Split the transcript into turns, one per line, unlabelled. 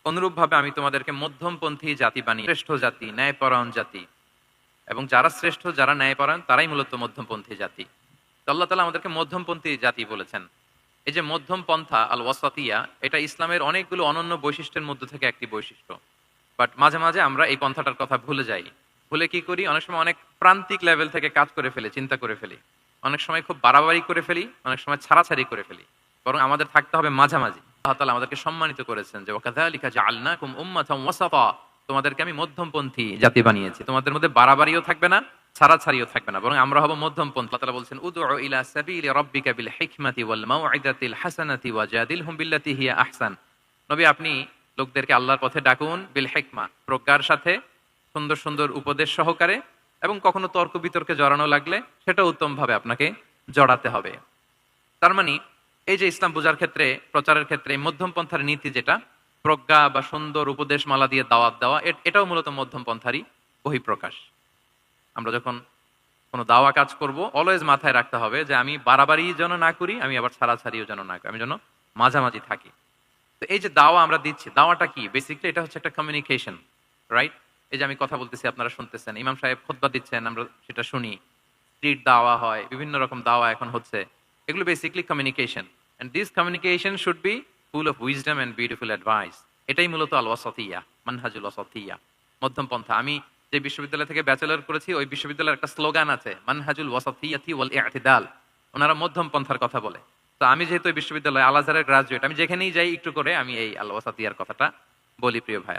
অনুরূপভাবে আমি তোমাদেরকে মধ্যমপন্থী জাতি বানিয়ে শ্রেষ্ঠ জাতি, ন্যায়পরায়ণ জাতি, এবং যারা শ্রেষ্ঠ, যারা ন্যায়পরায়ণ, তারাই মূলত মধ্যমপন্থী জাতি। তো আল্লাহ তাআলা আমাদেরকে মধ্যমপন্থী জাতি বলেছেন। এই যে মধ্যম পন্থা আল ওয়াসাতিয়া, এটা ইসলামের অনেকগুলো অনন্য বৈশিষ্ট্যের মধ্যে থেকে একটি বৈশিষ্ট্য। বাট মাঝে মাঝে আমরা এই পন্থাটার কথা ভুলে যাই। ভুলে কি করি, অনেক সময় অনেক প্রান্তিক লেভেল থেকে কাজ করে ফেলি, চিন্তা করে ফেলি। অনেক সময় খুব বাড়াবাড়ি করে ফেলি, অনেক সময় ছাড়াছাড়ি করে ফেলি। বরং আমাদের থাকতে হবে মাঝামাঝি। আল্লাহ তাআলা আমাদেরকে সম্মানিত করেছেন যে ওয়াকাযালিকা জাআলনাকুম উম্মাতান ওয়াসাতা, তোমাদেরকে আমি মধ্যমপন্থী জাতি বানিয়েছি। তোমাদের মধ্যে বাড়াবাড়িও থাকবে না, ছাড়াছাড়িও থাকবে না, বরং আমরা হব মধ্যমপন্থী। আল্লাহ তাআলা বলছেন উদউ ইলা সাবিলি রাব্বিকা বিল হিকমাতি ওয়াল মাউইযাতিল হাসানাতি ওয়াজাদিলহুম বিল্লাতি হিয়া আহসান। নবী, আপনি লোকদেরকে আল্লাহর পথে ডাকুন বিল হিকমা, প্রজ্ঞার সাথে, সুন্দর সুন্দর উপদেশ সহকারে, এবং কখনো তর্ক বিতর্কে জড়ানো লাগলে সেটা উত্তম ভাবে আপনাকে জড়াতে হবে। তার মানে এই যে ইসলাম বোঝার ক্ষেত্রে, প্রচারের ক্ষেত্রে এই মধ্যম পন্থার নীতি, যেটা প্রজ্ঞা বা সুন্দর উপদেশ মালা দিয়ে দাওয়াত দেওয়া, এটাও মূলত মধ্যম পন্থারই বহিঃপ্রকাশ। আমরা যখন কোনো দাওয়া কাজ করব, অলওয়েজ মাথায় রাখতে হবে যে আমি বাড়াবাড়ি যেন না করি, আমি আবার ছাড়াছাড়িও যেন না করি, আমি যেন মাঝামাঝি থাকি। তো এই যে দাওয়া আমরা দিচ্ছি, দাওয়াটা কি? বেসিক্যালি এটা হচ্ছে একটা কমিউনিকেশন, রাইট? এই যে আমি কথা বলতেছি, আপনারা শুনতেছেন, ইমাম সাহেব খুতবা দিচ্ছেন, আমরা সেটা শুনি, স্ট্রিট দাওয়া হয়, বিভিন্ন রকম দাওয়া এখন হচ্ছে। এগুলো basically communication, and this communication should be full of wisdom and beautiful advice. এটাই মূলত আল ওয়াসাতিয়া, মানহাজুল ওয়াসাতিয়া, মধ্যম পন্থা। আমি যে বিশ্ববিদ্যালয় থেকে ব্যাচেলর করেছি, ওই বিশ্ববিদ্যালয়ের একটা স্লোগান আছে, মানহাজুল ওয়াসাতিয়াতি ওয়াল ইআতিদাল। ওনারা মধ্যম পন্থার কথা বলে। তো আমি যেহেতু এই বিশ্ববিদ্যালয় আল আজহারের গ্রাজুয়েট, আমি যেখানেই যাই একটু করে আমি এই আল ওয়াসাতিয়ার কথাটা বলি, প্রিয় ভাই।